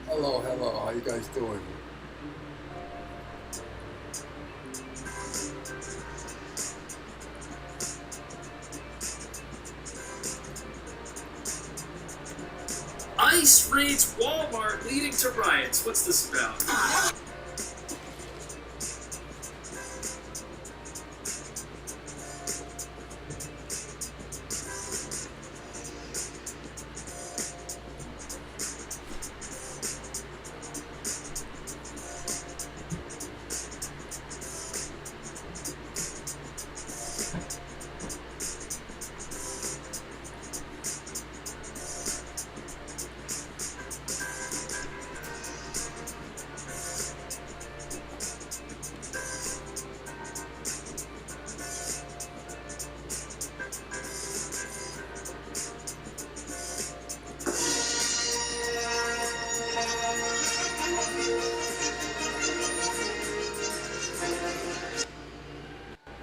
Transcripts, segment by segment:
Hello, hello. How you guys doing? ICE raids Walmart leading to riots. What's this about?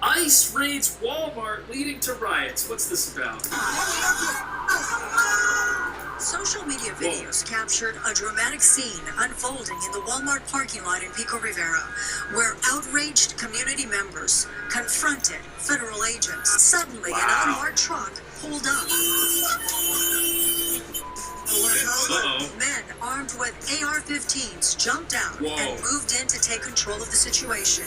ICE raids Walmart leading to riots. What's this about? Social media videos captured a dramatic scene unfolding in the Walmart parking lot in Pico Rivera, where outraged community members confronted federal agents. Suddenly, an unmarked truck pulled up. Men armed with AR-15s jumped out and moved in to take control of the situation.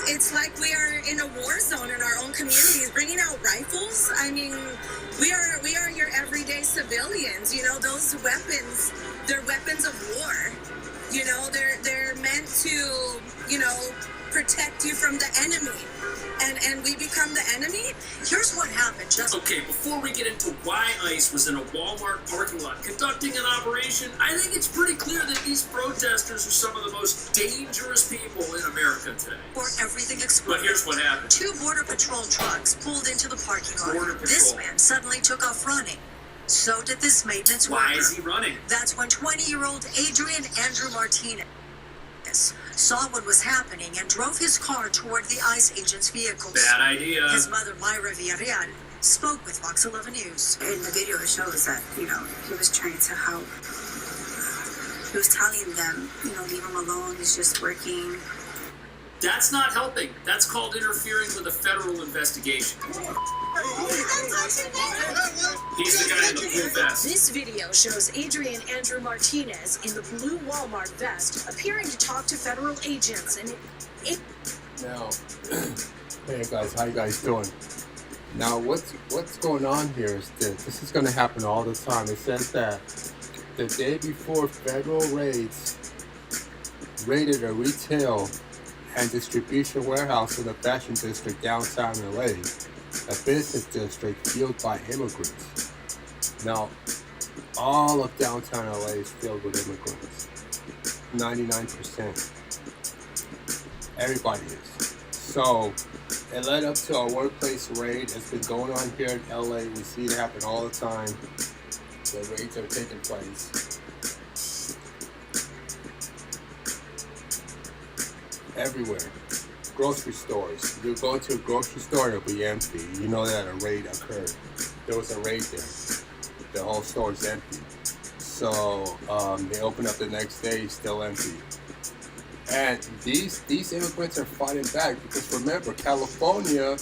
It's like we are in a war zone in our own communities, bringing out rifles. I mean, we are your everyday civilians. You know, those weapons, they're weapons of war. You know, they're meant to, you know, protect you from the enemy. And we become the enemy? Here's what happened Okay, before we get into why ICE was in a Walmart parking lot conducting an operation, I think it's pretty clear that these protesters are some of the most dangerous people in America today. For everything exploded. But here's what happened. 2 Border Patrol trucks pulled into the parking lot. This man suddenly took off running. So did this maintenance worker. Why is he running? That's when 20-year-old Adrian Andrew Martinez saw what was happening and drove his car toward the ICE agents' vehicles. Bad idea. His mother, Myra Villarreal, spoke with Fox 11 News. In the video, it shows that, you know, he was trying to help. He was telling them, you know, leave him alone, he's just working. That's not helping. That's called interfering with a federal investigation. He's the guy in the blue vest. This video shows Adrian Andrew Martinez in the blue Walmart vest appearing to talk to federal agents, and Now, hey guys, how you guys doing? Now, what's going on here is this is going to happen all the time. It says that the day before federal raids raided a retail and distribution warehouse in the fashion district downtown LA, a business district fueled by immigrants. Now, all of downtown LA is filled with immigrants. 99%. Everybody is. So, it led up to a workplace raid. It's been going on here in LA. We see it happen all the time. The raids are taking place everywhere. Grocery stores. You go to a grocery store, it'll be empty. You know that a raid occurred. There was a raid there. The whole store is empty. So they open up the next day, still empty. And these immigrants are fighting back because remember, California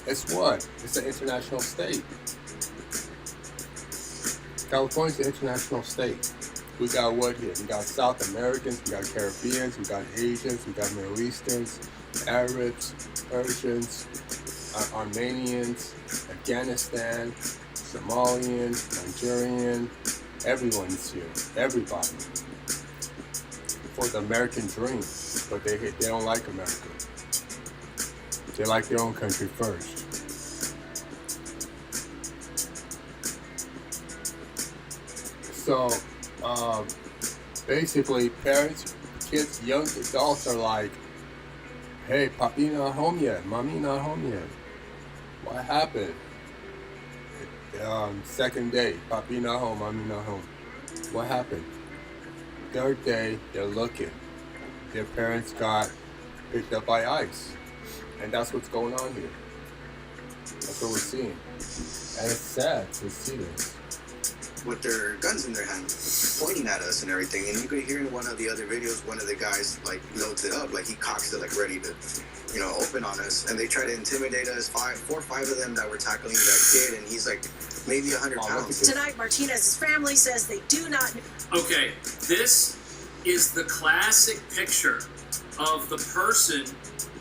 is what? It's an international state. California's an international state. We got what here? We got South Americans, we got Caribbeans, we got Asians, we got Middle Easterns, Arabs, Persians, Armenians, Afghanistan, Somalian, Nigerian. Everyone's here. Everybody. For the American dream, but they don't like America. They like their own country first. So, basically, parents, kids, young adults are like, hey, papi not home yet, mommy not home yet. What happened? Second day, Papi not home, Mommy not home. What happened? Third day, they're looking. Their parents got picked up by ICE. And that's what's going on here. That's what we're seeing. And it's sad to see this. With their guns in their hand, pointing at us and everything. And you could hear in one of the other videos, one of the guys like loads it up, like he cocks it like ready to, open on us. And they try to intimidate us. 4 or 5 of them that were tackling that kid, and he's like maybe 100 pounds. Tonight, Martinez's family says they do not. Okay, this is the classic picture of the person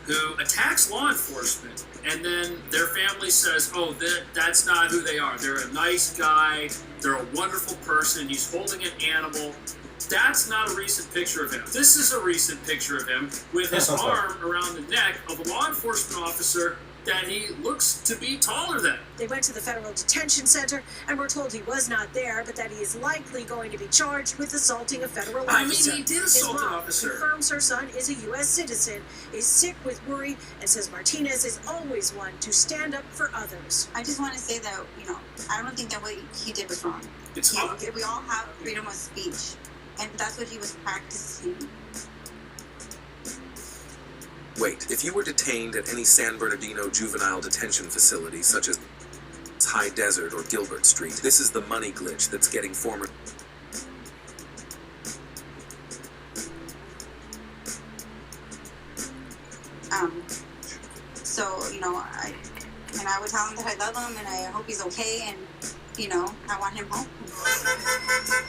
who attacks law enforcement, and then their family says, oh, that's not who they are. They're a nice guy. They're a wonderful person. He's holding an animal. That's not a recent picture of him. This is a recent picture of him with his arm around the neck of a law enforcement officer that he looks to be taller than. They went to the federal detention center and were told he was not there, but that he is likely going to be charged with assaulting a federal officer. I mean, he did assault His an mom officer. confirms her son is a U.S. citizen, is sick with worry, and says Martinez is always one to stand up for others. I just want to say that, I don't think that what he did was wrong. We all have freedom of speech, and that's what he was practicing. Wait, if you were detained at any San Bernardino juvenile detention facility, such as High Desert or Gilbert Street, this is the money glitch that's getting former... I would tell him that I love him and I hope he's okay, and, I want him home.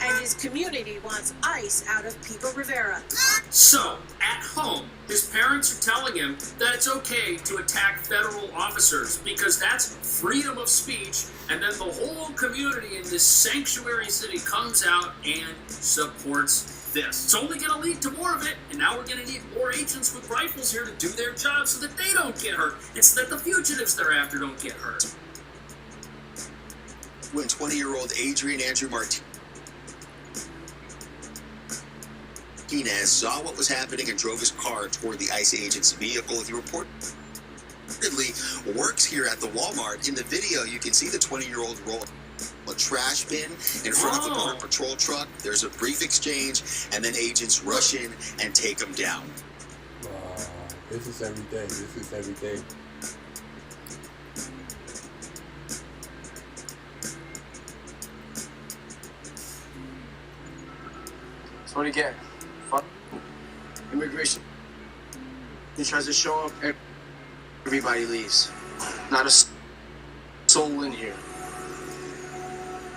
And his community wants ICE out of Pico Rivera. So, at home, his parents are telling him that it's okay to attack federal officers because that's freedom of speech, and then the whole community in this sanctuary city comes out and supports this. It's only going to lead to more of it, and now we're going to need more agents with rifles here to do their job so that they don't get hurt. It's that the fugitives they're after don't get hurt. When 20-year-old Adrian Andrew Martinez saw what was happening and drove his car toward the ICE agent's vehicle, he reportedly works here at the Walmart. In the video, you can see the 20-year-old roll a trash bin in front of a border patrol truck. There's a brief exchange, and then agents rush in and take him down. This is every day. This is every day. That's what he get. Fuck. Immigration. He tries to show up, everybody leaves. Not a soul in here.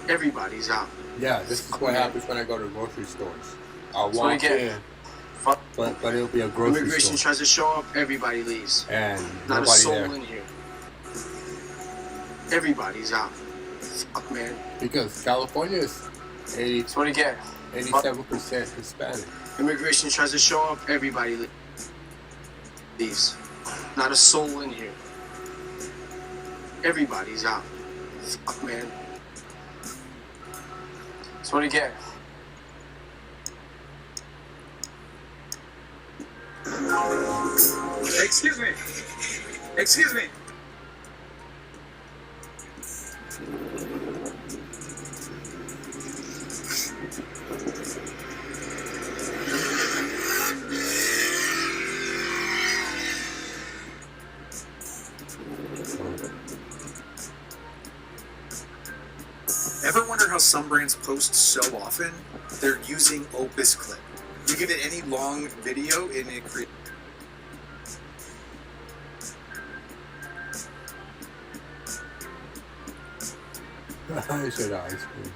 Everybody's out. Yeah, this is what happens when I go to grocery stores. I'll That's what walk he get. in, but it'll be a grocery Immigration store. tries to show up, everybody leaves. And Not a nobody soul there. in here. Everybody's out. Fuck, man. Because California is 80, That's what he get. 87% Hispanic. Immigration tries to show up, everybody leaves. Not a soul in here. Everybody's out. Fuck, man. That's what he get. Excuse me. Excuse me. Ever wonder how some brands post so often? They're using Opus Clip. You give it any long video and it creates... I should have ice cream.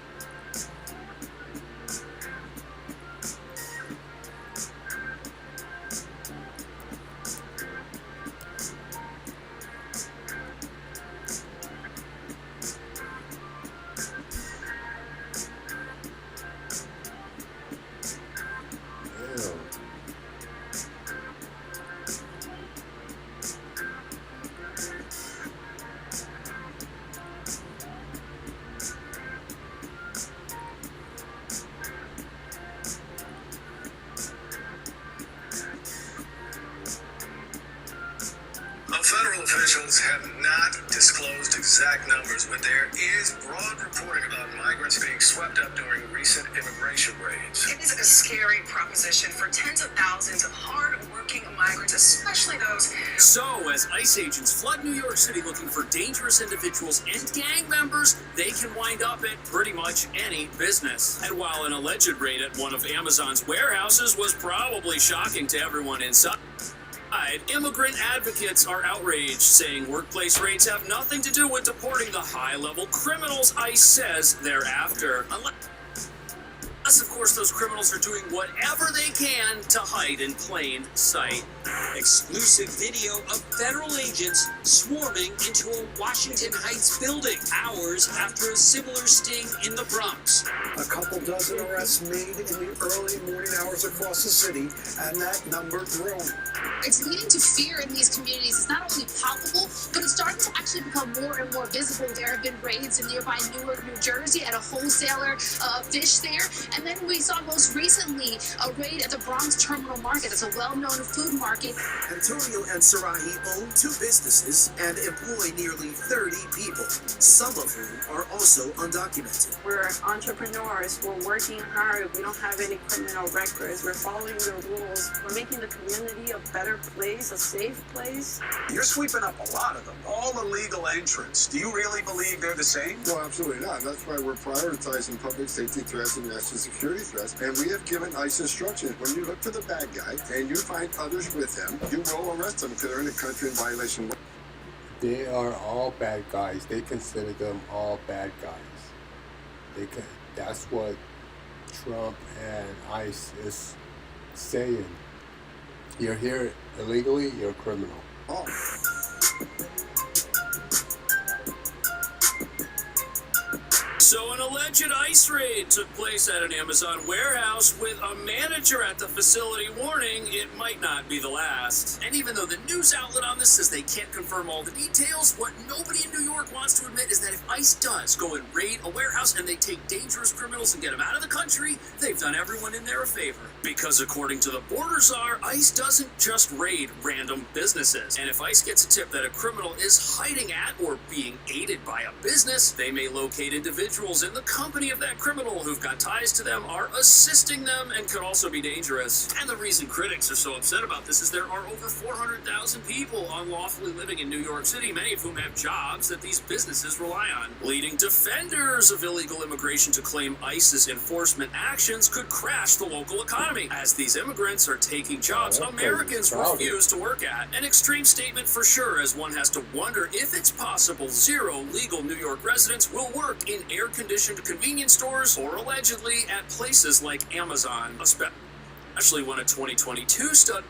swept up during recent immigration raids. It is a scary proposition for tens of thousands of hard-working migrants, especially those. So, as ICE agents flood New York City looking for dangerous individuals and gang members, they can wind up at pretty much any business. And while an alleged raid at one of Amazon's warehouses was probably shocking to everyone inside, immigrant advocates are outraged, saying workplace raids have nothing to do with deporting the high-level criminals ICE says they're after. Unless, of course, those criminals are doing whatever they can to hide in plain sight. Exclusive video of federal agents swarming into a Washington Heights building hours after a similar sting in the Bronx. A couple dozen arrests made in the early morning hours across the city, and that number growing. It's leading to fear in these communities. It's not only palpable, but it's starting to actually become more and more visible. There have been raids in nearby Newark, New Jersey at a wholesaler fish there. And then we saw most recently a raid at the Bronx Terminal Market. It's a well-known food market. Antonio and Sarahi own two businesses and employ nearly 30 people, some of whom are also undocumented. We're entrepreneurs. We're working hard. We don't have any criminal records. We're following the rules. We're making the community a better place, a safe place. You're sweeping up a lot of them, all illegal entrants. Do you really believe they're the same? No, absolutely not. That's why we're prioritizing public safety threats and national security threats. And we have given ICE instructions. When you look for the bad guy and you find others with him, you will arrest them because they're in the country in violation. They are all bad guys. They consider them all bad guys. That's what Trump and ICE is saying. You're here illegally, you're a criminal. Oh. So an alleged ICE raid took place at an Amazon warehouse with a manager at the facility warning it might not be the last. And even though the news outlet on this says they can't confirm all the details, what nobody in New York wants to admit is that if ICE does go and raid a warehouse and they take dangerous criminals and get them out of the country, they've done everyone in there a favor. Because according to the border czar, ICE doesn't just raid random businesses. And if ICE gets a tip that a criminal is hiding at or being aided by a business, they may locate individuals in the company of that criminal who've got ties to them, are assisting them, and could also be dangerous. And the reason critics are so upset about this is there are over 400,000 people unlawfully living in New York City, many of whom have jobs that these businesses rely on. Leading defenders of illegal immigration to claim ICE's enforcement actions could crash the local economy, as these immigrants are taking jobs Americans refuse to work at. An extreme statement for sure, as one has to wonder if it's possible zero legal New York residents will work in air-conditioned convenience stores or allegedly at places like Amazon, especially when a 2022 study.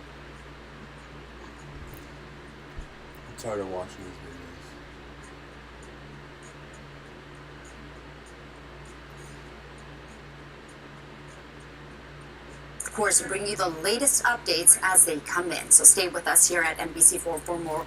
I'm tired of watching these videos. Of course, bring you the latest updates as they come in. So stay with us here at NBC4 for more.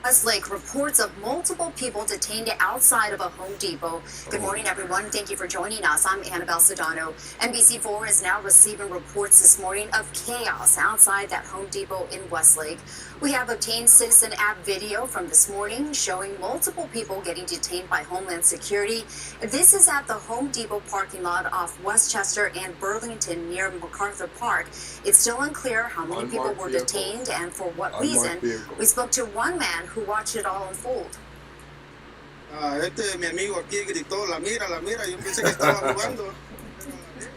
Westlake reports of multiple people detained outside of a Home Depot. Good morning, everyone. Thank you for joining us. I'm Annabelle Sedano. NBC4 is now receiving reports this morning of chaos outside that Home Depot in Westlake. We have obtained citizen app video from this morning showing multiple people getting detained by Homeland Security. This is at the Home Depot parking lot off Westchester and Burlington near MacArthur Park. It's still unclear how many people were detained and for what reason. We spoke to one man who watched it all unfold. Mi amigo aquí gritó, la mira, yo pensé que estaba jugando.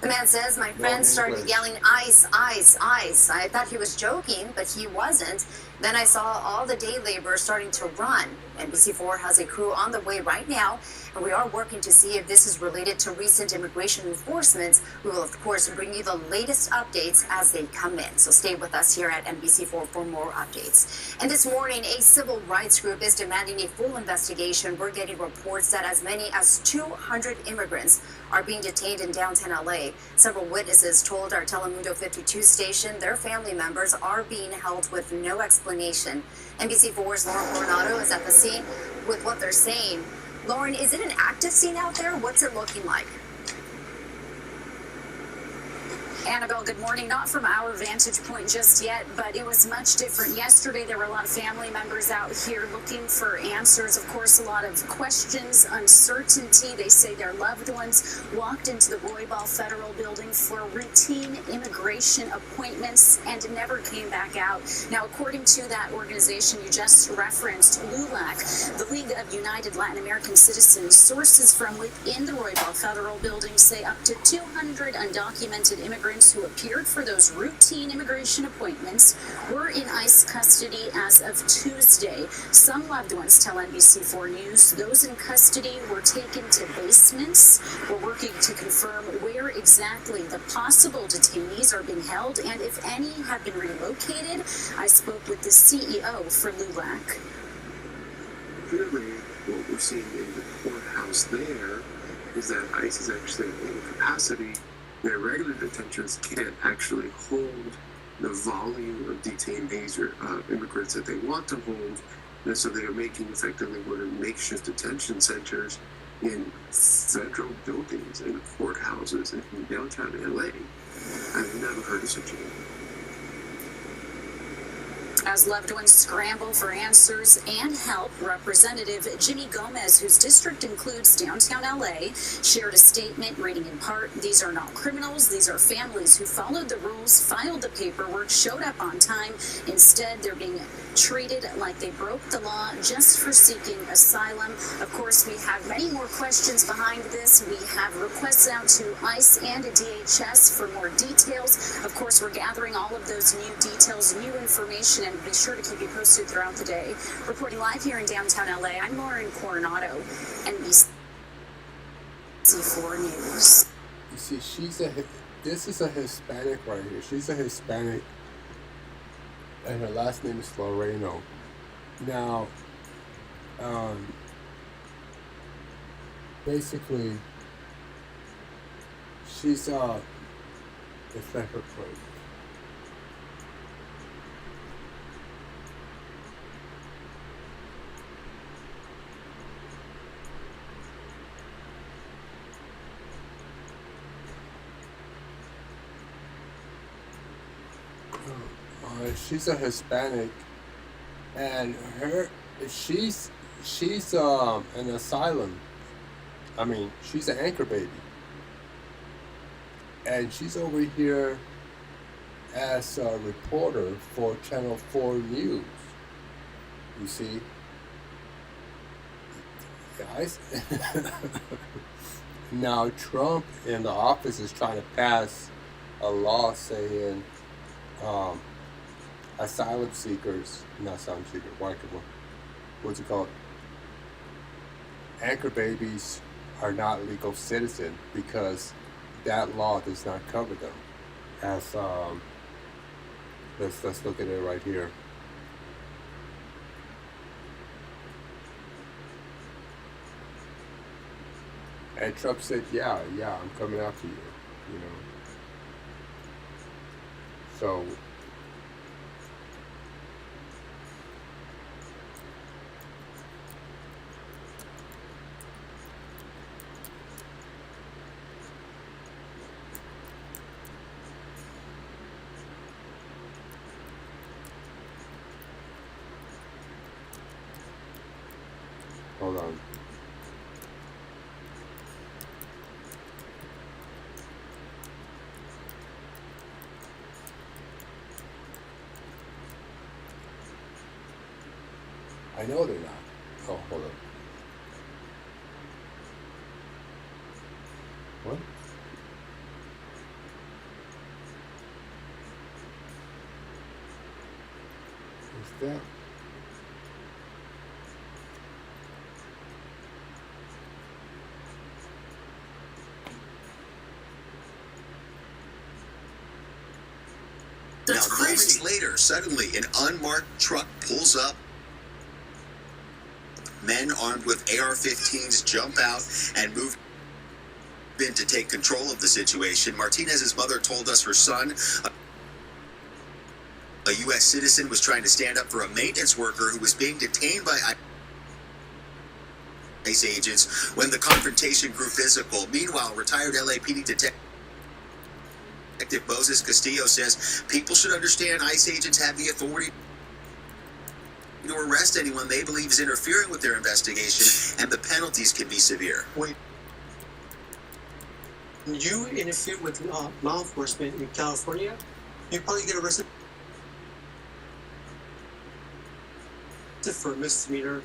The man says, my friend started yelling, ice, ice, ice. I thought he was joking, but he wasn't. Then I saw all the day laborers starting to run. NBC4 has a crew on the way right now, and we are working to see if this is related to recent immigration enforcements. We will, of course, bring you the latest updates as they come in. So stay with us here at NBC4 for more updates. And this morning, a civil rights group is demanding a full investigation. We're getting reports that as many as 200 immigrants are being detained in downtown LA. Several witnesses told our Telemundo 52 station their family members are being held with no explanation. NBC4's Lauren Coronado is at the scene with what they're saying. Lauren, is it an active scene out there? What's it looking like? Annabelle, good morning. Not from our vantage point just yet, but it was much different yesterday. There were a lot of family members out here looking for answers. Of course, a lot of questions, uncertainty. They say their loved ones walked into the Roybal Federal Building for routine immigration appointments and never came back out. Now, according to that organization you just referenced, LULAC, the League of United Latin American Citizens, sources from within the Roybal Federal Building say up to 200 undocumented immigrants who appeared for those routine immigration appointments were in ICE custody as of Tuesday. Some loved ones tell NBC4 News those in custody were taken to basements. We're working to confirm where exactly the possible detainees are being held and if any have been relocated. I spoke with the CEO for LULAC. Clearly, what we're seeing in the courthouse there is that ICE is actually in capacity where regular detentions can't actually hold the volume of detainees or immigrants that they want to hold. And so they are making effectively what are makeshift detention centers in federal buildings and courthouses in downtown LA. I've never heard of such a thing. As loved ones scramble for answers and help, Representative Jimmy Gomez, whose district includes downtown LA, shared a statement reading in part, "These are not criminals, these are families who followed the rules, filed the paperwork, showed up on time. Instead, they're being treated like they broke the law just for seeking asylum." Of course, we have many more questions behind this. We have requests out to ICE and DHS for more details. Of course, we're gathering all of those new details, new information, and be sure to keep you posted throughout the day. Reporting live here in downtown LA, I'm Lauren Coronado, NBC4 News. You see, this is a Hispanic right here. She's a Hispanic, and her last name is Loreno. Now, basically, she's, let's let her play. She's a Hispanic, and she's an asylum. I mean, she's an anchor baby, and she's over here as a reporter for Channel 4 News. You see, guys. Now Trump in the office is trying to pass a law saying asylum seekers, not asylum seekers, what's it called? Anchor babies are not legal citizens because that law does not cover them. As let's look at it right here. And Trump said, yeah, I'm coming after you, you know. So hold on. I know they're not. Oh, hold on. What? Is that? Now, moments later, suddenly an unmarked truck pulls up. Men armed with AR-15s jump out and move in to take control of the situation. Martinez's mother told us her son, a U.S. citizen, was trying to stand up for a maintenance worker who was being detained by ICE agents when the confrontation grew physical. Meanwhile, retired LAPD detective Detective Moses Castillo says people should understand ICE agents have the authority to arrest anyone they believe is interfering with their investigation, and the penalties can be severe. When you interfere with law enforcement in California, you probably get arrested for a misdemeanor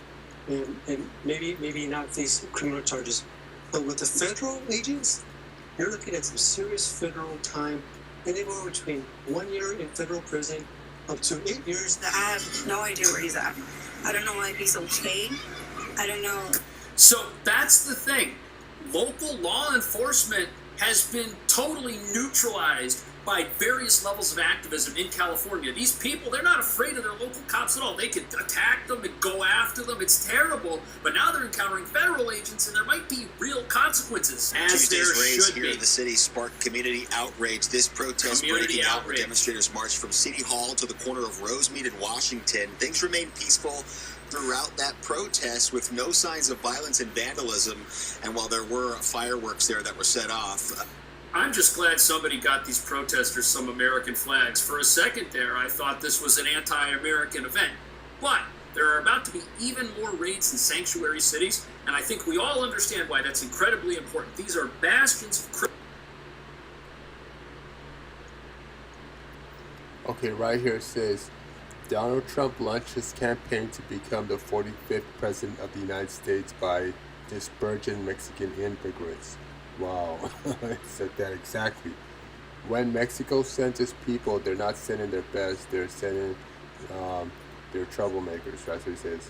and maybe not face criminal charges. But with the federal agents, you're looking at some serious federal time, anywhere between 1 year in federal prison up to 8 years. I have no idea where he's at. I don't know why he's okay. I don't know. So that's the thing. Local law enforcement has been totally neutralized by various levels of activism in California. These people, they're not afraid of their local cops at all. They could attack them and go after them. It's terrible. But now they're encountering federal agents, and there might be real consequences. As Tuesday's there raids should here be. in the city sparked community outrage. This protest breaking out where demonstrators marched from City Hall to the corner of Rosemead and Washington. Things remained peaceful throughout that protest with no signs of violence and vandalism. And while there were fireworks there that were set off, I'm just glad somebody got these protesters some American flags. For a second there, I thought this was an anti-American event. But there are about to be even more raids in sanctuary cities, and I think we all understand why that's incredibly important. These are bastions of Okay, right here it says, Donald Trump launched his campaign to become the 45th president of the United States by disparaging Mexican immigrants. Wow, it said that exactly. When Mexico sends its people, they're not sending their best, they're sending their troublemakers. That's what it says.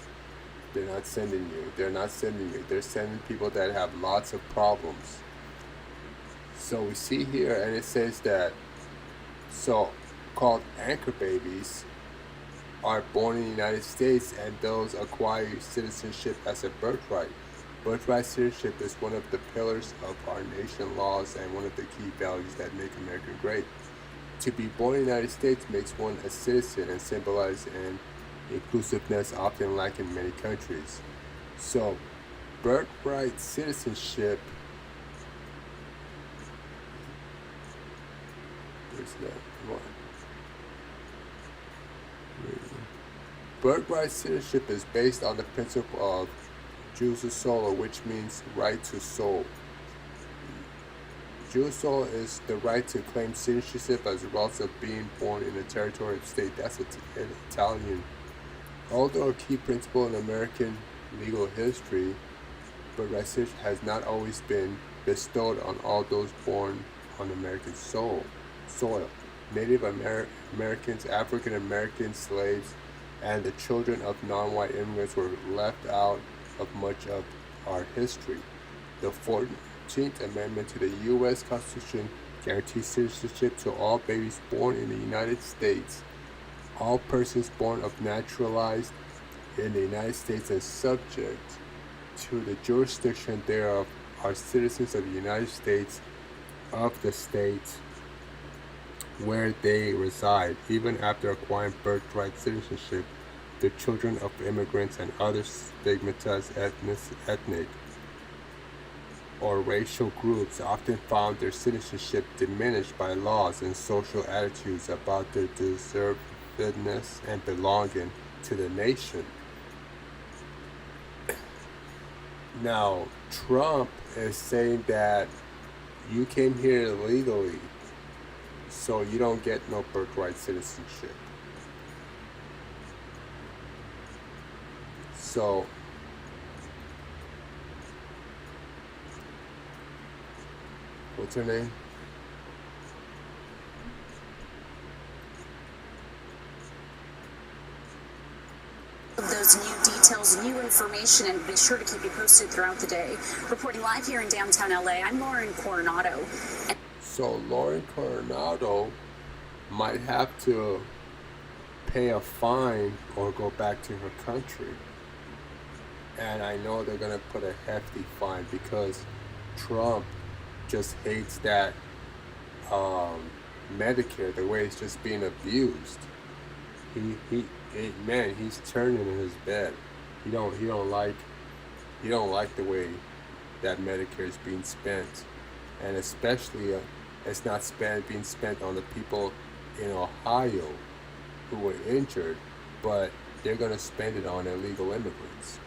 They're not sending you. They're sending people that have lots of problems. So we see here, and it says that so-called anchor babies are born in the United States, and those acquire citizenship as a birthright. Birthright citizenship is one of the pillars of our nation laws and one of the key values that make America great. To be born in the United States makes one a citizen and symbolizes an inclusiveness often lacking in many countries. So, birthright citizenship, where's that? Come on. Birthright citizenship is based on the principle of jus solo, which means right to soul. Jus solo is the right to claim citizenship as a result of being born in a territory of state. That's Italian. Although a key principle in American legal history, birthright citizenship has not always been bestowed on all those born on American soil. Native Americans, African Americans, slaves, and the children of non-white immigrants were left out of much of our history. The 14th Amendment to the U.S. Constitution guarantees citizenship to all babies born in the United States. All persons born of naturalized in the United States and subject to the jurisdiction thereof are citizens of the United States of the state where they reside. Even after acquiring birthright citizenship, the children of immigrants and other stigmatized ethnic or racial groups often found their citizenship diminished by laws and social attitudes about their deservedness and belonging to the nation. Now, Trump is saying that you came here illegally, so you don't get no birthright citizenship. So, what's her name? Those new details, new information, and be sure to keep you posted throughout the day. Reporting live here in downtown LA, I'm Lauren Coronado. So Lauren Coronado might have to pay a fine or go back to her country. And I know they're going to put a hefty fine because Trump just hates that Medicare, the way it's just being abused. He's turning in his bed. He don't like the way that Medicare is being spent, and especially It's not being spent on the people in Ohio who were injured, but they're going to spend it on illegal immigrants.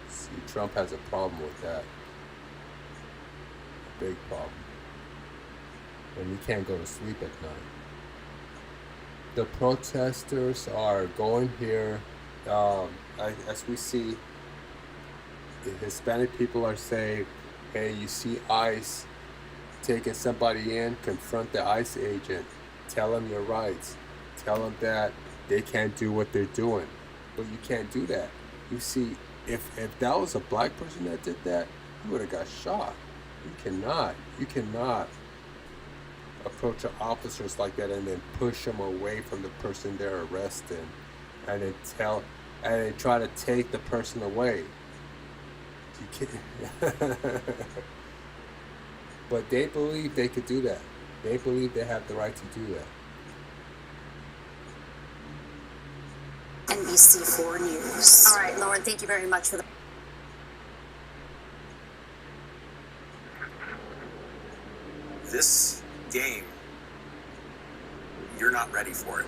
See, Trump has a problem with that. A big problem. And he can't go to sleep at night. The protesters are going here. As we see, the Hispanic people are saying, hey, you see ICE taking somebody in, confront the ICE agent, tell them your rights, tell them that they can't do what they're doing. But you can't do that. You see, if that was a black person that did that, you would have got shot. You cannot approach officers like that and then push them away from the person they're arresting and then try to take the person away. You can't. But they believe they could do that. They believe they have the right to do that. NBC4 News. All right, Lauren, thank you very much for the... This game, you're not ready for it.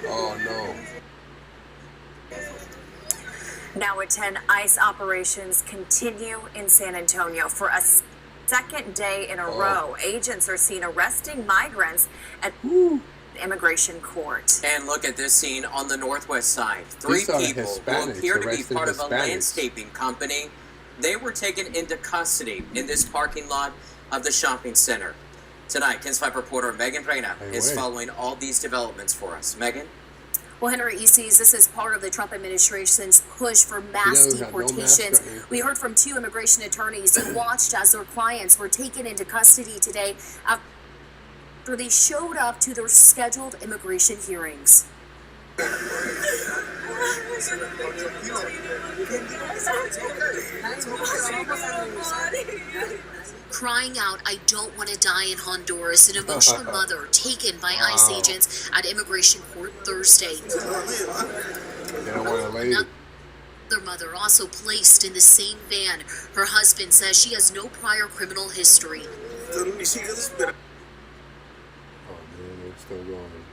Oh no. Now at 10, ICE operations continue in San Antonio for a second day in a row. Agents are seen arresting migrants at immigration court. And look at this scene on the northwest side. Three people who appear to be part of a landscaping company. They were taken into custody in this parking lot of the shopping center. Tonight, KENS 5 reporter Megan Reina is following all these developments for us. Megan? Well, Henry Easties, this is part of the Trump administration's push for mass deportations. We heard from two immigration attorneys who watched as their clients were taken into custody today after they showed up to their scheduled immigration hearings. Crying out, "I don't want to die in Honduras," an emotional mother taken by ICE agents at immigration court Thursday. Another mother also placed in the same van. Her husband says she has no prior criminal history. Oh man, they're still going.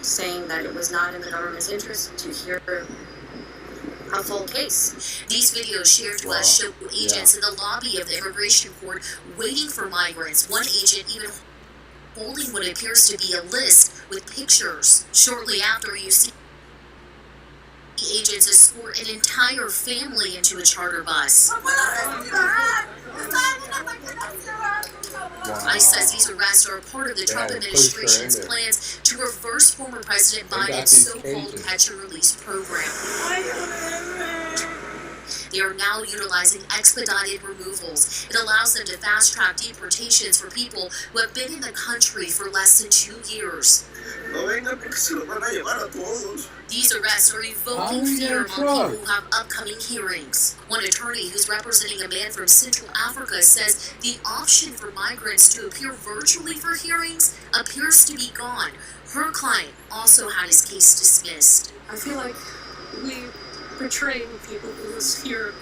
Saying that it was not in the government's interest to hear a full case. These videos shared to us show agents in the lobby of the immigration court waiting for migrants. One agent even holding what appears to be a list with pictures. Shortly after, you see the agents escort an entire family into a charter bus. ICE says these arrests are a part of the Trump administration's plans to reverse former President Biden's so-called catch and release program. They are now utilizing expedited removals. It allows them to fast-track deportations for people who have been in the country for less than 2 years. These arrests are evoking fear among people who have upcoming hearings. One attorney who's representing a man from Central Africa says the option for migrants to appear virtually for hearings appears to be gone. Her client also had his case dismissed. I feel like we portraying people who was here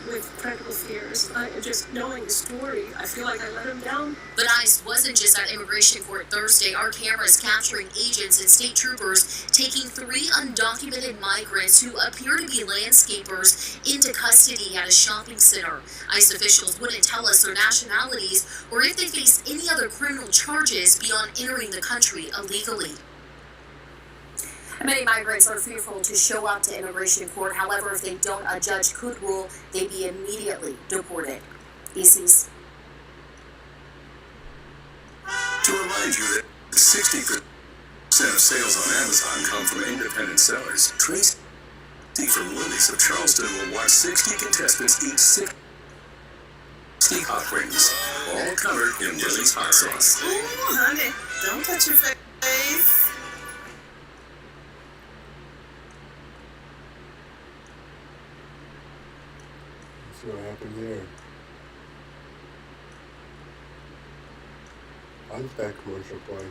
with practical fears. Just knowing the story, I feel like I let him down. But ICE wasn't just at immigration court Thursday. Our cameras capturing agents and state troopers taking 3 undocumented migrants who appear to be landscapers into custody at a shopping center. ICE officials wouldn't tell us their nationalities or if they faced any other criminal charges beyond entering the country illegally. Many migrants are fearful to show up to immigration court. However, if they don't, a judge could rule they'd be immediately deported. EC's remind you that 60% of sales on Amazon come from independent sellers. Tracy from Lily's of Charleston will watch 60 contestants eat 60 hot wings, all covered in Lily's hot sauce. Ooh, honey, don't touch your face. See what happened there. How does that commercial play?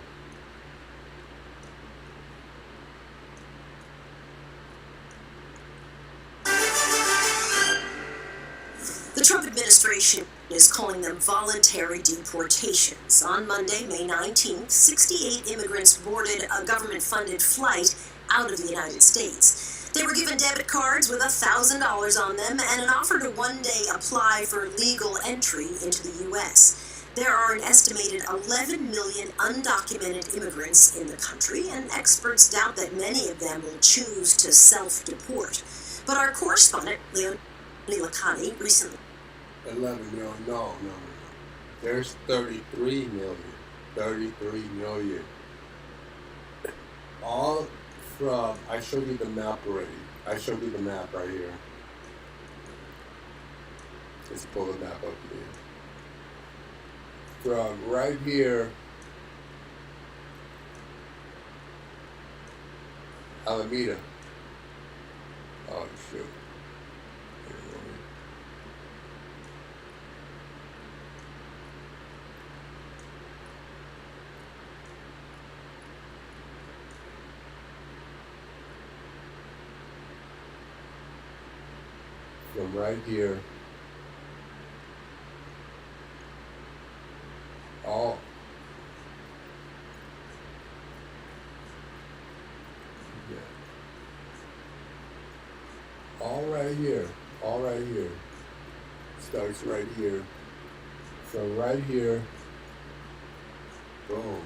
The Trump administration is calling them voluntary deportations. On Monday, May 19th, 68 immigrants boarded a government-funded flight out of the United States. They were given debit cards with $1,000 on them and an offer to one day apply for legal entry into the U.S. There are an estimated 11 million undocumented immigrants in the country, and experts doubt that many of them will choose to self-deport. But our correspondent, Leonie Lacani, recently 11 million, no. There's 33 million. 33 million. All from, I showed you the map already. I showed you the map right here. Let's pull the map up here. From right here, Alameda. Oh, shoot. From right here, all right here, starts right here. From right here, boom,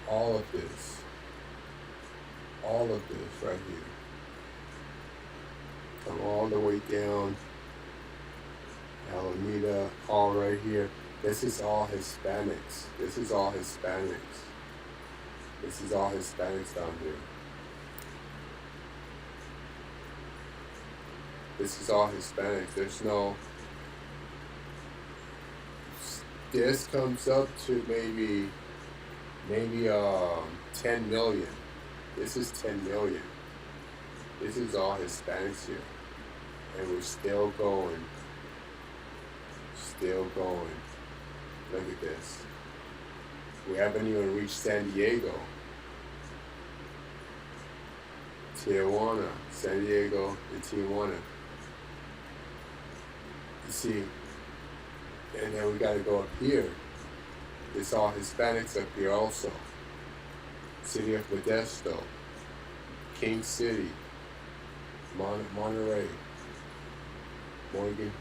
all of this right here. Come all the way down, Alameda, all right here. This is all Hispanics. This is all Hispanics down here. This is all Hispanics. There's no... This comes up to maybe 10 million. This is 10 million. This is all Hispanics here. And we're still going. Look at this. We haven't even reached San Diego. Tijuana, San Diego, and Tijuana. You see, and then we gotta go up here. It's all Hispanics up here also. City of Modesto, King City, Monterey, Morgan,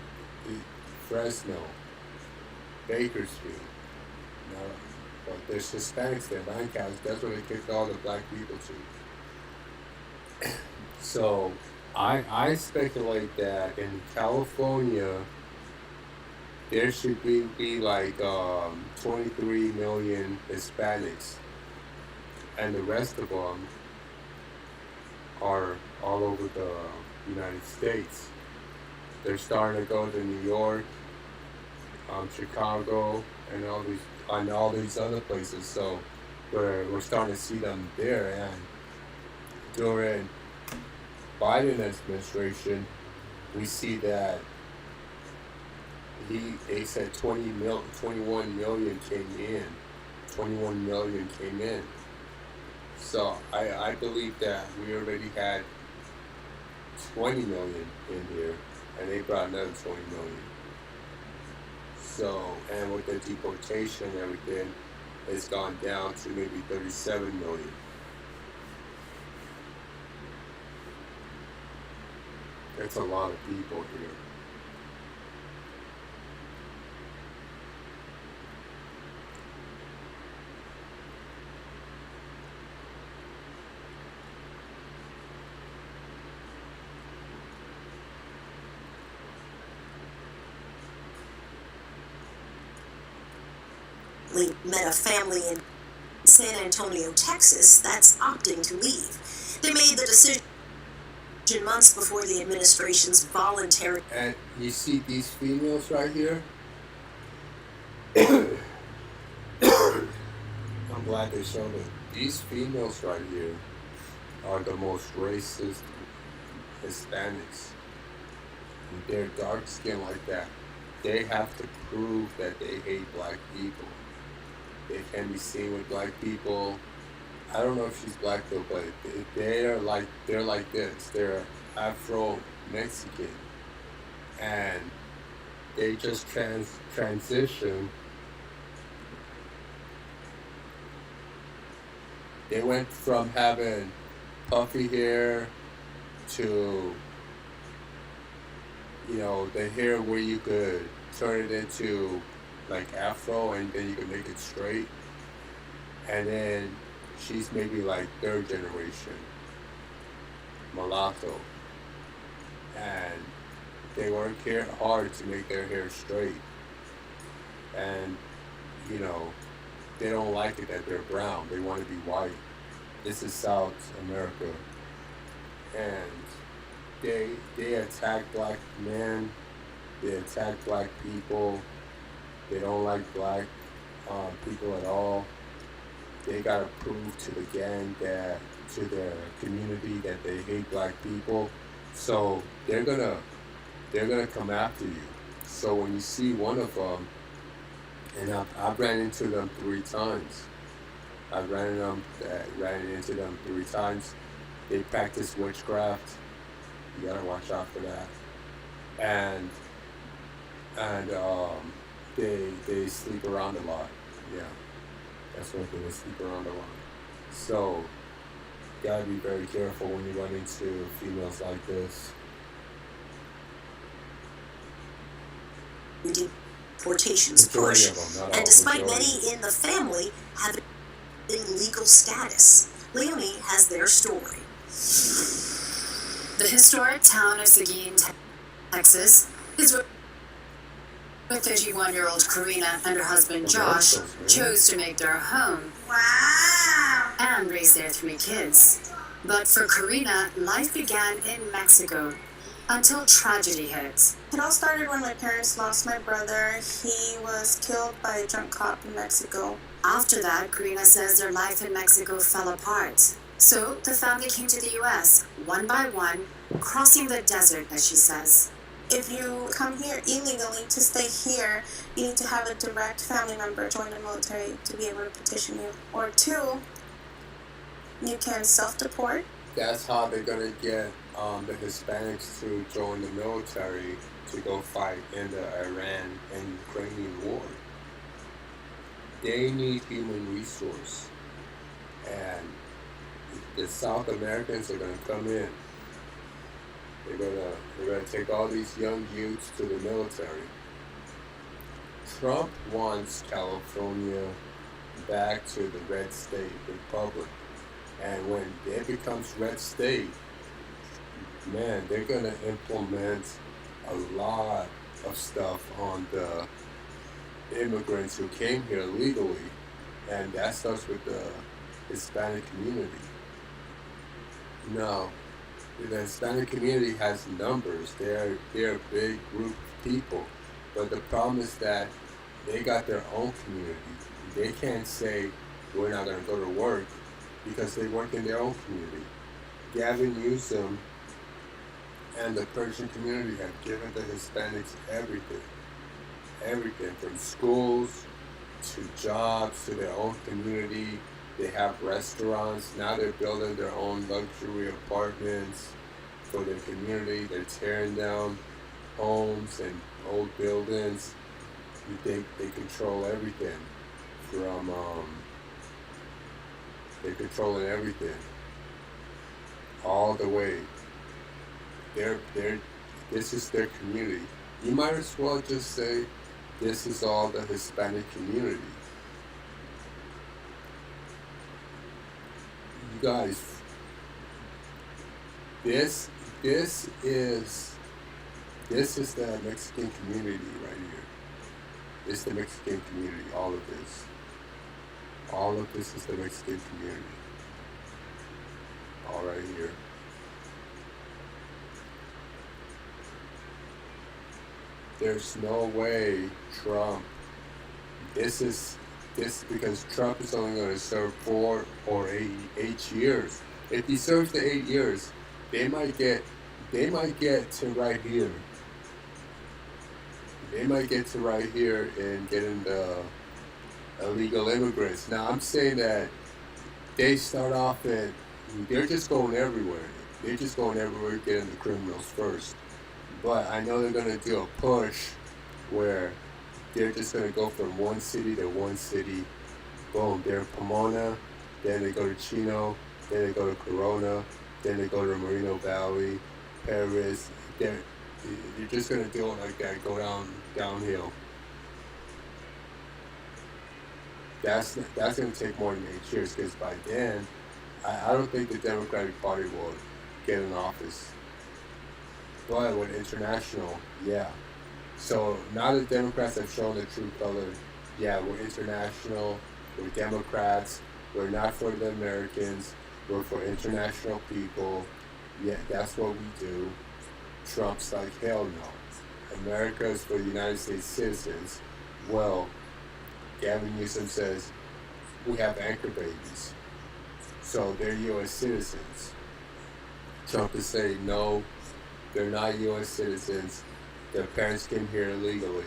Fresno, Bakersfield. Now, but there's Hispanics there, Lancaster. That's where they kicked all the black people to. So I speculate that in California there should be like 23 million Hispanics, and the rest of them are all over the United States. They're starting to go to New York, Chicago, and all these other places. So we're starting to see them there. And during Biden administration, we see that they said 21 million came in. 21 million came in. So I believe that we already had 20 million in here, and they brought another 20 million. So, and with the deportation and everything, it's gone down to maybe 37 million. That's a lot of people here. met a family in San Antonio, Texas, that's opting to leave. They made the decision months before the administration's voluntary. And you see these females right here? I'm glad they showed it. These females right here are the most racist Hispanics. They're dark skinned like that. They have to prove that they hate black people. They can be seen with black people. I don't know if she's black though, but they're like this. They're Afro-Mexican, and they just transition. They went from having puffy hair to, you know, the hair where you could turn it into like afro and then you can make it straight. And then she's maybe like third generation mulatto. And they work hard to make their hair straight. And, you know, they don't like it that they're brown. They want to be white. This is South America. And they attack black men. They attack black people. They don't like black people at all. They gotta prove to the gang that, to their community, that they hate black people. So they're gonna come after you. So when you see one of them, and I've ran into them 3 times. I've ran into them 3 times. They practice witchcraft. You gotta watch out for that. And they sleep around a lot. Yeah, that's one thing. They sleep around a lot. So you gotta be very careful when you run into females like this. Deportation's push, and despite many in the family having legal status, Leonie has their story. The historic town of Seguin, Texas, is where 51-year-old Karina and her husband Josh chose to make their home. Wow! And raise their 3 kids. But for Karina, life began in Mexico until tragedy hit. It all started when my parents lost my brother. He was killed by a drunk cop in Mexico. After that, Karina says their life in Mexico fell apart. So the family came to the U.S., one by one, crossing the desert, as she says. If you come here illegally to stay here, you need to have a direct family member join the military to be able to petition you. Or 2, you can self-deport. That's how they're gonna get the Hispanics to join the military to go fight in the Iran and Ukrainian war. They need human resource, and the South Americans are gonna come in. They're gonna take all these young youths to the military. Trump wants California back to the red state republic, and when it becomes red state, man, they're gonna implement a lot of stuff on the immigrants who came here legally, and that starts with the Hispanic community. Now, the Hispanic community has numbers. They're a big group of people, but the problem is that they got their own community. They can't say we're not going to go to work because they work in their own community. Gavin Newsom and the Persian community have given the Hispanics everything from schools to jobs to their own community. They have restaurants. Now they're building their own luxury apartments for their community. They're tearing down homes and old buildings. They control everything from, they're controlling everything all the way. This is their community. You might as well just say this is all the Hispanic community. You guys, this is the Mexican community right here. This is the Mexican community, all of this. All of this is the Mexican community. All right here. There's no way Trump, this because Trump is only going to serve 4 or 8 years. If he serves the 8 years, they might get to right here. They might get to right here and getting the illegal immigrants. Now I'm saying that they start off at, they're just going everywhere. They're just going everywhere getting the criminals first. But I know they're going to do a push where they're just going to go from one city to one city. Boom, they're in Pomona, then they go to Chino, then they go to Corona, then they go to Moreno Valley, Paris. They're just going to do it like that, go downhill. That's going to take more than 8 years, because by then, I don't think the Democratic Party will get in office. But with international, yeah. So now the Democrats have shown the true color. Yeah, we're international, we're Democrats, we're not for the Americans, we're for international people. Yeah, that's what we do. Trump's like, hell no. America is for the United States citizens. Well, Gavin Newsom says, we have anchor babies. So they're U.S. citizens. Trump is saying, no, they're not U.S. citizens. Their parents came here illegally.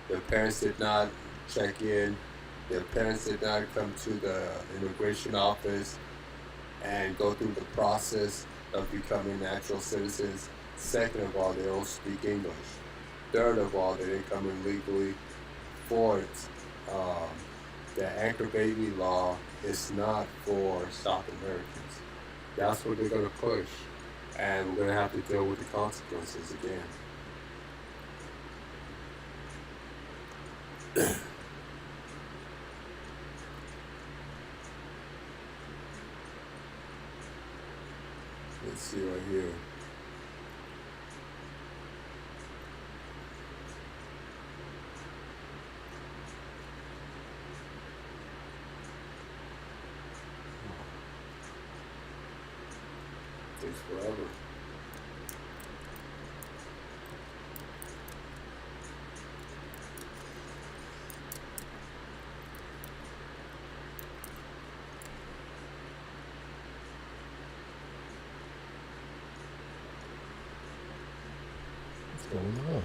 Their parents did not check in. Their parents did not come to the immigration office and go through the process of becoming natural citizens. Second of all, they don't speak English. Third of all, they didn't come in legally. Fourth, the anchor baby law is not for South Americans. That's what they're going to push. And we're going to have to deal with the consequences again. Let's see right here. Takes forever. What's going on?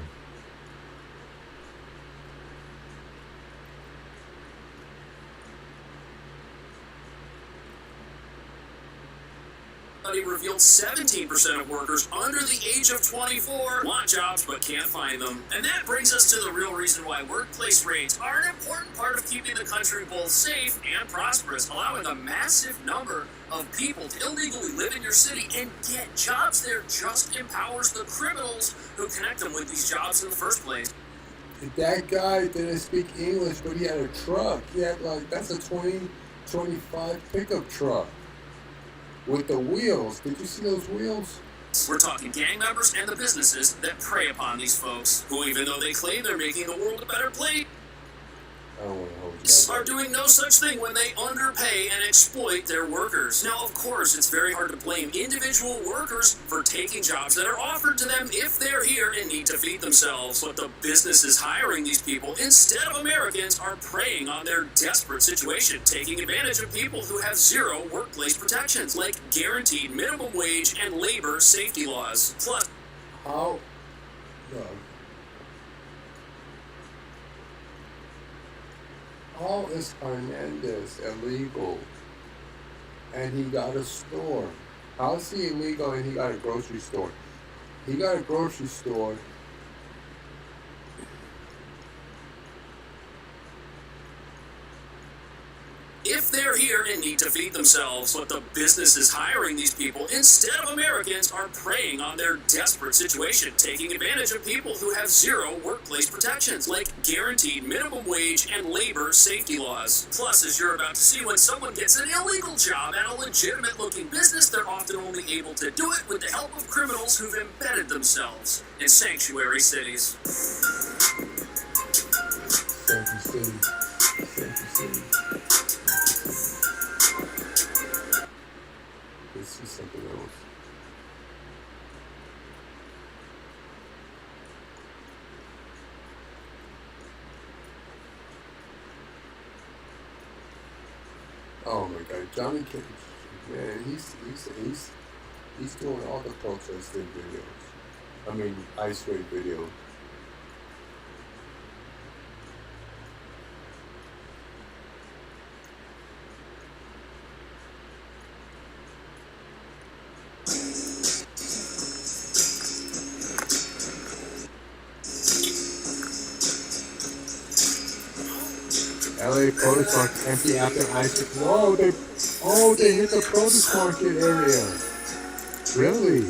Study revealed 17% of workers under the age of 24 want jobs but can't find them. And that brings us to the real reason why workplace raids are an important part of keeping the country both safe and prosperous, allowing a massive number of people to illegally live in your city and get jobs there just empowers the criminals who connect them with these jobs in the first place. That guy didn't speak English, but he had a truck. He had that's a 2025 pickup truck. With the wheels. Did you see those wheels? We're talking gang members and the businesses that prey upon these folks, who even though they claim they're making the world a better place, are doing no such thing when they underpay and exploit their workers. Now, of course, it's very hard to blame individual workers for taking jobs that are offered to them if they're here and need to feed themselves. But the businesses hiring these people instead of Americans are preying on their desperate situation, taking advantage of people who have zero workplace protections, like guaranteed minimum wage and labor safety laws. Plus, how is Hernandez illegal and he got a store? How is he illegal and he got a grocery store? He got a grocery store. if they're here and need to feed themselves, but the businesses hiring these people instead of Americans are preying on their desperate situation, taking advantage of people who have zero workplace protections, like guaranteed minimum wage and labor safety laws. Plus, as you're about to see, when someone gets an illegal job at a legitimate-looking business, they're often only able to do it with the help of criminals who've embedded themselves in sanctuary cities. Sanctuary city. Sanctuary city. Oh my God, Johnny Cage, man, he's doing all the protesting videos. I mean, ice raid videos. LA produce market empty after ice. Whoa, they hit the produce market area. Really?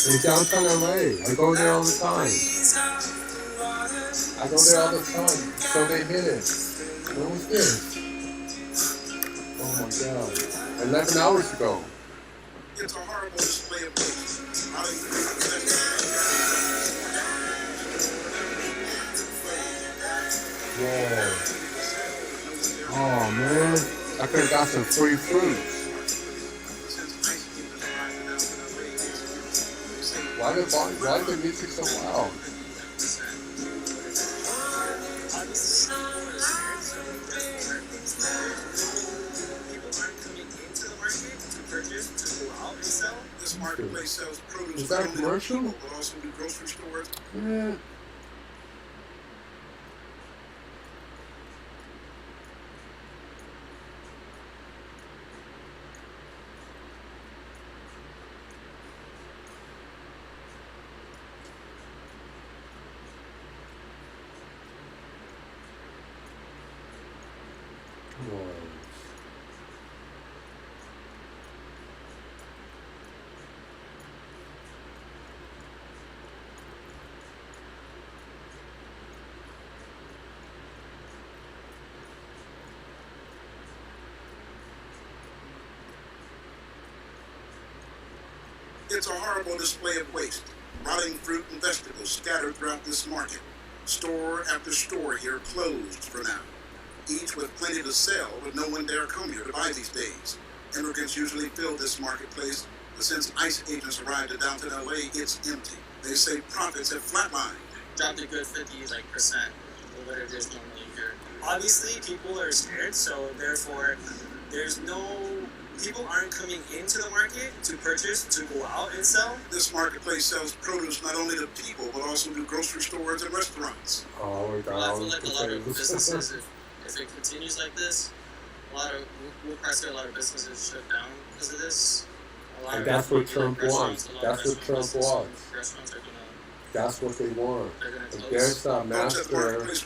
In downtown LA. I go there all the time. So they hit it. What was this? Oh my God. 11 hours ago. It's a horrible display of waste. Whoa. Oh man, I could have got some free fruit. Why the music so loud? This marketplace sells produce. Is that a commercial? But also do grocery stores. Yeah. It's a horrible display of waste. Rotting fruit and vegetables scattered throughout this market. Store after store here closed for now. Each with plenty to sell, but no one dare come here to buy these days. Immigrants usually fill this marketplace, but since ICE agents arrived at downtown LA, it's empty. They say profits have flatlined. Dropped a good 50% of what it is normally here. Obviously, people are scared, so therefore, people aren't coming into the market to purchase, to go out and sell. This marketplace sells produce not only to people, but also to grocery stores and restaurants. Oh my God. Well, I feel like a lot of businesses, if it continues like this, we'll probably see a lot of businesses shut down because of this. And that's what Trump wants. That's what Trump wants. That's what they want. There's a master planner behind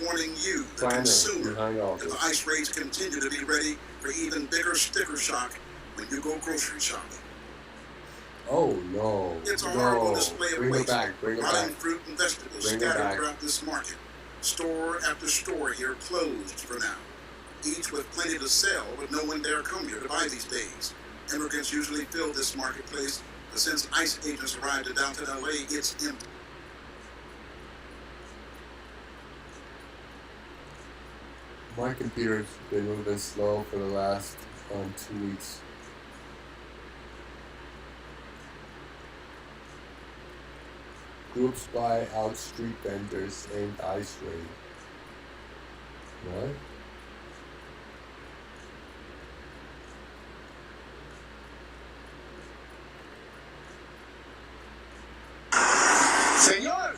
all this. this. The ICE raids continue to be ready for even bigger sticker shock when you go grocery shopping. Oh no. It's a horrible display of Bring waste. it back. Bring it Rotting back. fruit and vegetables Bring it scattered back. throughout this market. Store after store here closed for now. Each with plenty to sell, but no one dare come here to buy these days. Immigrants usually fill this marketplace, but since ICE agents arrived at downtown LA, it's empty. My computer's been moving slow for the last 2 weeks. Groups buy out street vendors aimed ICE raid. What? Señor,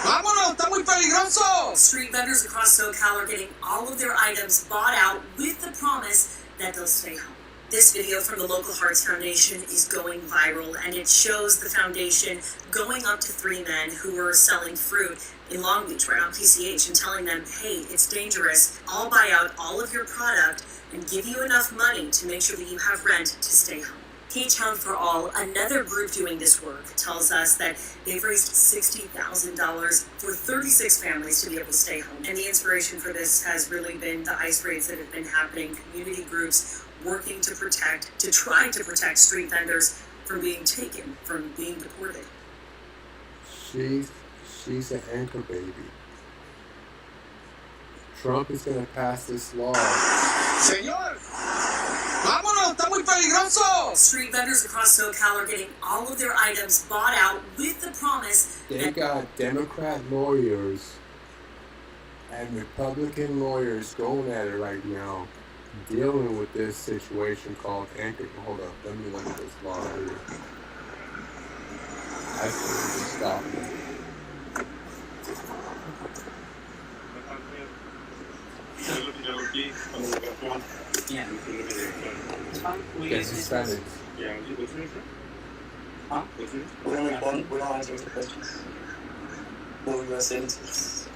vámonos, está muy peligroso. Street vendors across SoCal are getting all of their items bought out with the promise that they'll stay home. This video from the Local Hearts Foundation is going viral, and it shows the foundation going up to 3 men who were selling fruit in Long Beach, right on PCH, and telling them, hey, it's dangerous. I'll buy out all of your product and give you enough money to make sure that you have rent to stay home. K-Town for All, another group doing this work, tells us that they've raised $60,000 for 36 families to be able to stay home. And the inspiration for this has really been the ICE raids that have been happening, community groups working to try to protect street vendors from being taken, from being deported. She's an anchor baby. Trump is going to pass this law. Señor, vámonos, está muy peligroso. Street vendors across SoCal are getting all of their items bought out with the promise They got Democrat lawyers and Republican lawyers going at it right now dealing with this situation called anchor. Hold up, let me look at this law here. I should stop me. Yeah. Yes, Hispanics. Yeah. Huh? We don't answer the questions. We're U.S. citizens.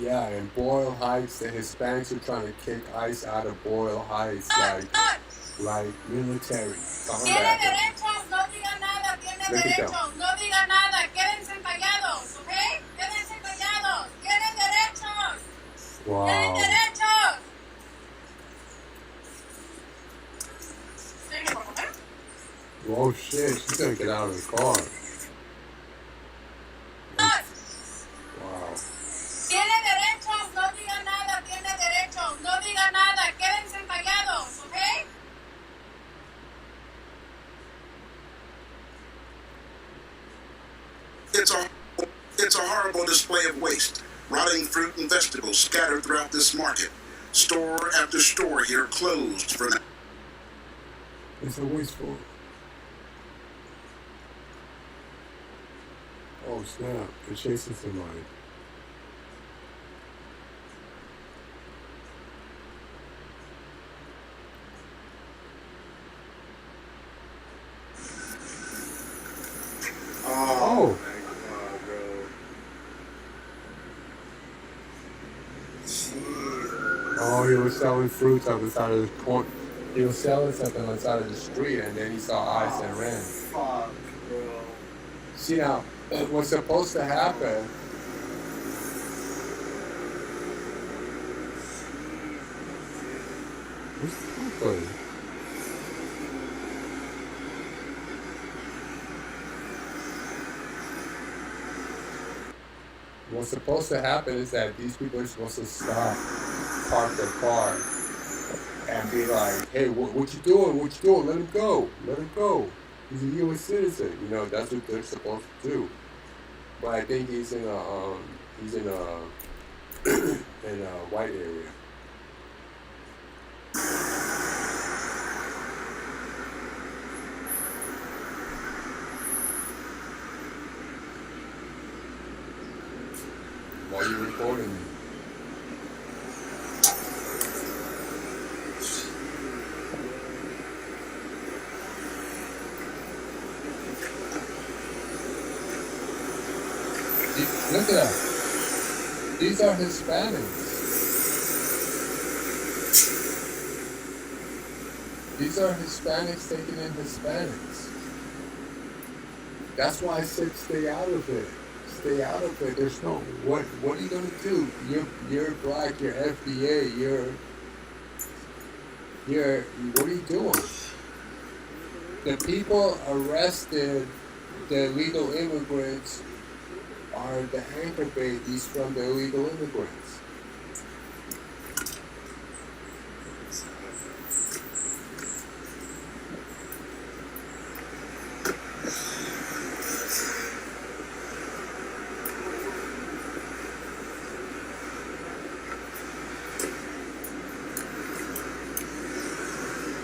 Yeah, in Boyle Heights, the Hispanics are trying to kick ICE out of Boyle Heights, like military. Tiene derechos, no diga nada, tiene Look at them. derechos, no diga nada, quédense callados, ¿ok? Quédense callados, tienen derechos, tienen Wow. derechos. Sigue, por favor. Oh shit, she's gonna get out of the car. Wow. Tiene derechos, no diga nada, tiene derechos, no diga nada, quédense callados, ¿ok? It's a horrible display of waste. Rotting fruit and vegetables scattered throughout this market. Store after store here closed for now. It's a wasteful. Oh snap, they're chasing somebody. Oh. Oh, he was selling fruits on the side of the corner. He was selling something on the side of the street, and then he saw ICE and ran. Fuck, bro. See now, what's supposed to happen? What's happening? What's supposed to happen is that these people are supposed to stop, park their car, and be like, "Hey, what you doing? What you doing? Let him go! Let him go! He's a U.S. citizen." You know, that's what they're supposed to do. But I think he's in a in a white area. Why are you recording me? Look at that. These are Hispanics. These are Hispanics taking in Hispanics. That's why I said stay out of it. Stay out of it. There's no what are you gonna do? You're black, you're FBA, you're what are you doing? The people arrested, the illegal immigrants, are the anchor babies from the illegal immigrants.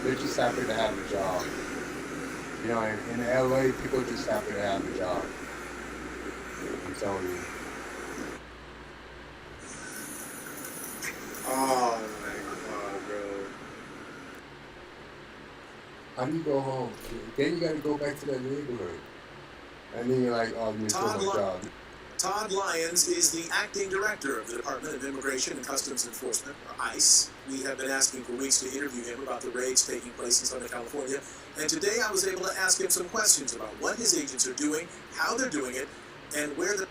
They're just happy to have a job. You know, in LA, people are just happy to have a job. I'm telling you. Oh my god, bro. How do you go home? Then you gotta go back to that neighborhood. And then you're like, oh, you missed my job. Todd Lyons is the acting director of the Department of Immigration and Customs Enforcement, or ICE. We have been asking for weeks to interview him about the raids taking place in Southern California, and today I was able to ask him some questions about what his agents are doing, how they're doing it, and where the...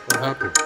What happened?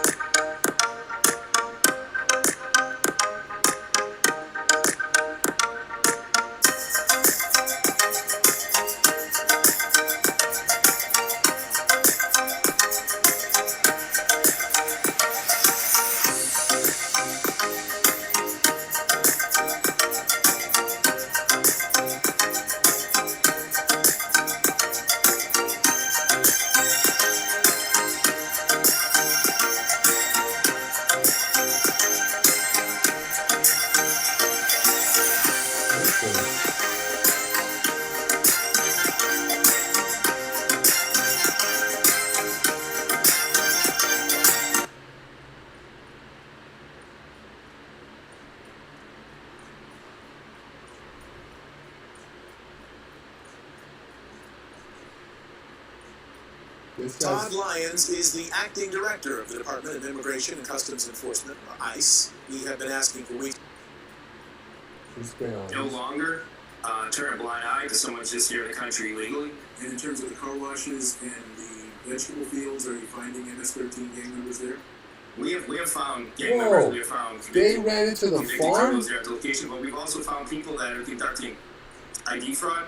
Todd Lyons is the acting director of the Department of Immigration and Customs Enforcement, or ICE. We have been asking for weeks. No longer turn a blind eye to someone just here in the country illegally. And in terms of the car washes and the vegetable fields, are you finding MS-13 gang members there? We have found gang members. We have found they ran into the farm. Criminals there at the location, but we've also found people that are conducting ID fraud,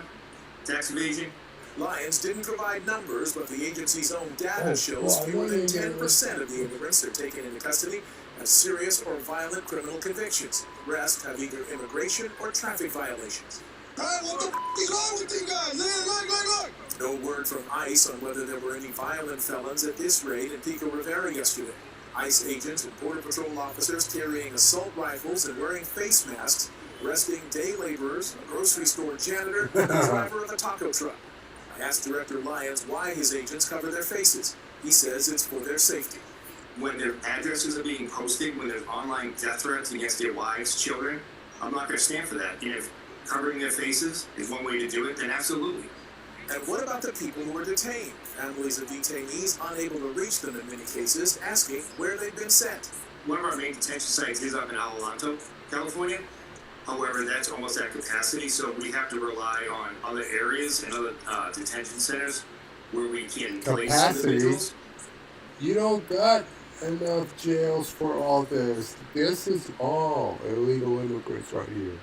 tax evasion. Lyons didn't provide numbers, but the agency's own data shows fewer than 10% of the immigrants they're taken into custody have serious or violent criminal convictions. The rest have either immigration or traffic violations. Hey, what the f*** is wrong with you guys? Look! No word from ICE on whether there were any violent felons at this raid in Pico Rivera yesterday. ICE agents and Border Patrol officers carrying assault rifles and wearing face masks, arresting day laborers, a grocery store janitor, and the driver of a taco truck. I asked Director Lyons why his agents cover their faces. He says it's for their safety. When their addresses are being posted, when there's online death threats against their wives, children, I'm not going to stand for that. And if covering their faces is one way to do it, then absolutely. And what about the people who were detained? Families of detainees unable to reach them in many cases, asking where they've been sent. One of our main detention sites is up in Adelanto, California. However, that's almost at capacity, so we have to rely on other areas and other detention centers where we can place individuals. You don't got enough jails for all this. This is all illegal immigrants right here.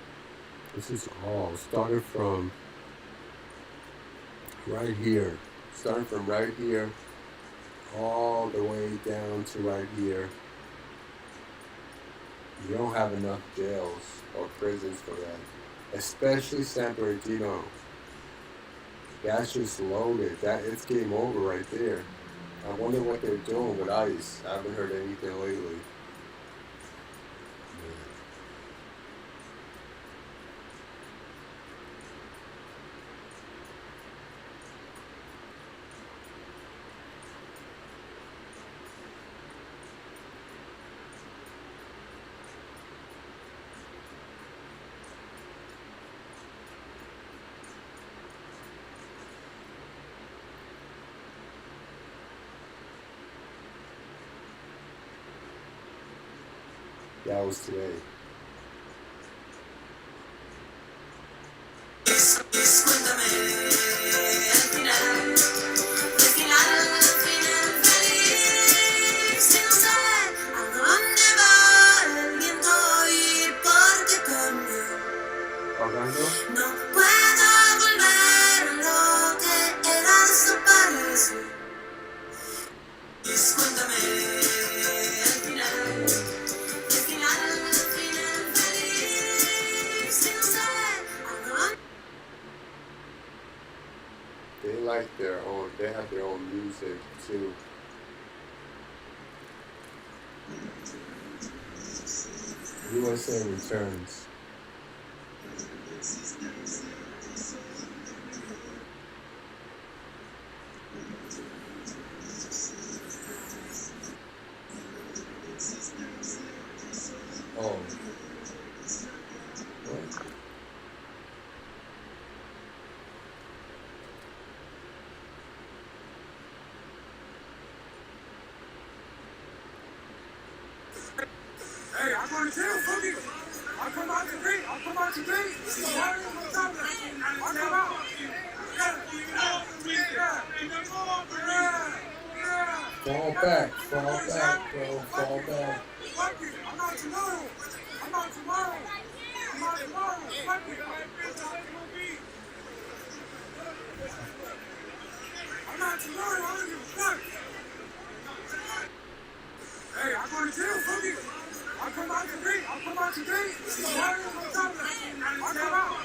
This is all started from right here. Starting from right here all the way down to right here. You don't have enough jails or prisons for that. Especially San Bernardino. That's just loaded. It's game over right there. I wonder what they're doing with ICE. I haven't heard anything lately. That was today. They have their own music too. USA returns. Oh. What? going to jail, fuck it. I'll come out today. I'll come out today. I'll come out. Fall back, bro. Fall back. Fuck it. I'm out tomorrow. I'm out tomorrow. I'm out tomorrow. Fuck it. I'm out tomorrow. I don't give a fuck. Hey, I'm going to jail. Fuck it. I'll come out today. I'll come out today. I'll come out.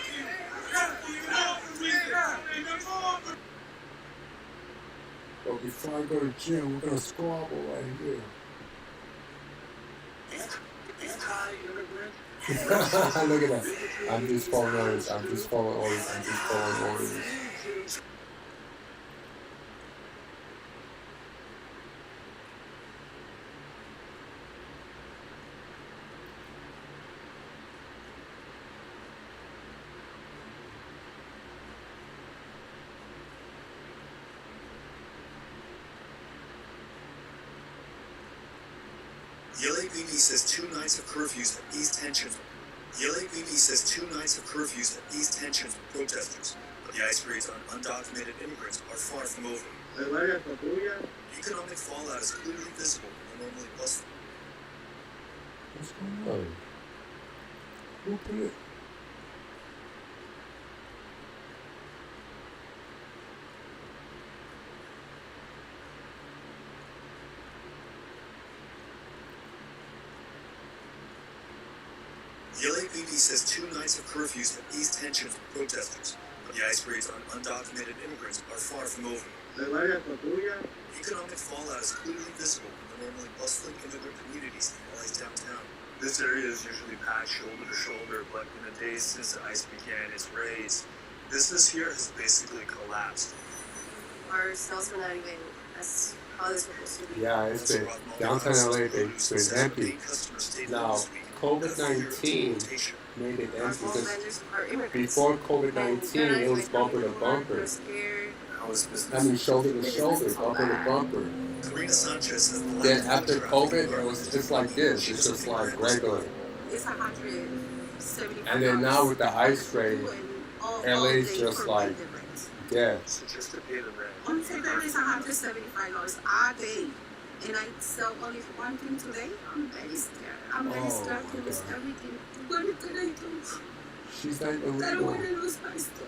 But before I go to jail, we're gonna squabble right here. Look at that. I'm just following orders. I'm just following orders. The LAPD says 2 nights of curfews have eased tensions. The LAPD says 2 nights of curfews have eased tensions with protesters, but the ICE raids on undocumented immigrants are far from over. Economic fallout is clearly visible in the normally bustling. What's going on? Who put it? The LAPD says 2 nights of curfews have eased tensions with protesters, but the ICE raids on undocumented immigrants are far from over. Economic fallout is clearly visible in the normally bustling immigrant communities in LA's downtown. This area is usually packed shoulder to shoulder, but in the days since the ICE began its raids, business here has basically collapsed. Our sales are not even as how they're supposed to be. Yeah, it's been downtown LA. It's been empty. Now, COVID-19 made it empty because before COVID-19 it was bumper to bumper. I mean shoulder to shoulder, bumper to bumper. Then after COVID it was just like this. It's just like regular. It's 170. And then now with the ICE raid, LA's just like dead. On February is $175 a day. And I sell only one thing today. I'm very scared. I'm very scared to lose everything. What did I do? She's not even I don't legal. want to lose my store.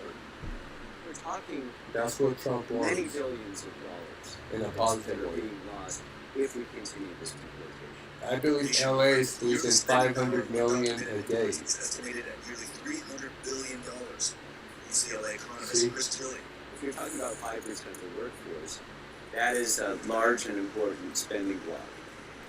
We're talking That's what Trump wants. many billions of dollars In a positive that are way. being lost if we continue this deportation. I believe LA is losing $500 million a day. It's estimated at nearly $300 billion. UCLA economist See? Chris Tilley. If you're talking about 5% of the workforce, that is a large and important spending block.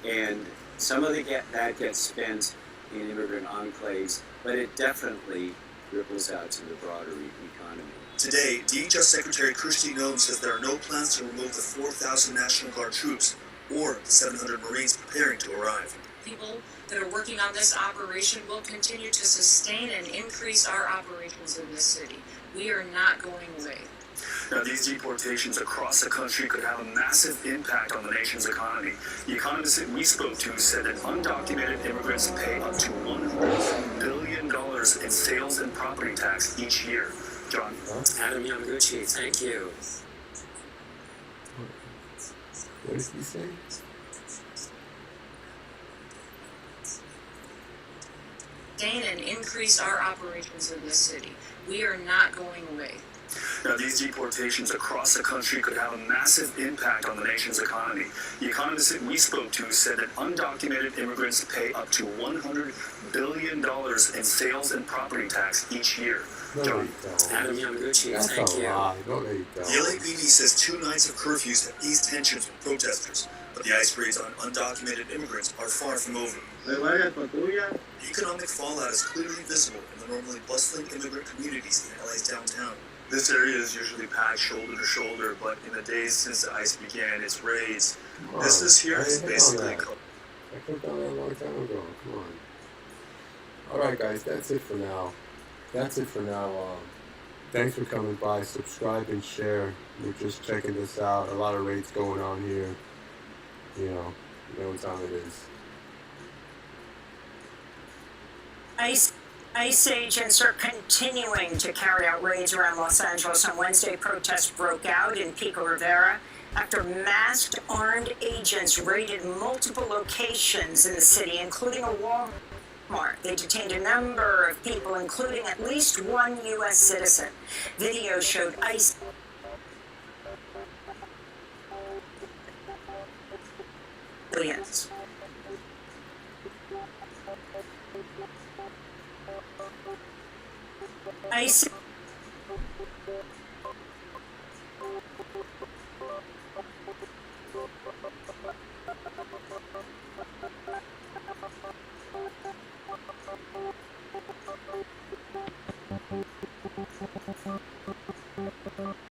And some of that gets spent in immigrant enclaves, but it definitely ripples out to the broader economy. Today, DHS Secretary Kristi Noem says there are no plans to remove the 4,000 National Guard troops or the 700 Marines preparing to arrive. People that are working on this operation will continue to sustain and increase our operations in this city. We are not going away. Now, these deportations across the country could have a massive impact on the nation's economy. The economists that we spoke to said that undocumented immigrants pay up to $100 billion in sales and property tax each year. John? Adam Yamaguchi, thank you. What did he say? Sustain and increase our operations in this city. We are not going away. Now, these deportations across the country could have a massive impact on the nation's economy. The economists that we spoke to said that undocumented immigrants pay up to $100 billion in sales and property tax each year. No, John? Adam Yamaguchi, That's thank a you. lie. No, they The don't. LAPD says 2 nights of curfews have eased tensions with protesters, but the ICE raids on undocumented immigrants are far from over. The economic fallout is clearly visible in the normally bustling immigrant communities in LA's downtown. This area is usually packed shoulder to shoulder, but in the days since the ICE began its raids, business here has basically I put that a long time ago. Come on. Alright guys, that's it for now. Thanks for coming by. Subscribe and share. We're just checking this out. A lot of raids going on here. You know what time it is. ICE agents are continuing to carry out raids around Los Angeles. On Wednesday, protests broke out in Pico Rivera after masked armed agents raided multiple locations in the city, including a Walmart. They detained a number of people, including at least one U.S. citizen. Video showed ICE civilians. ICE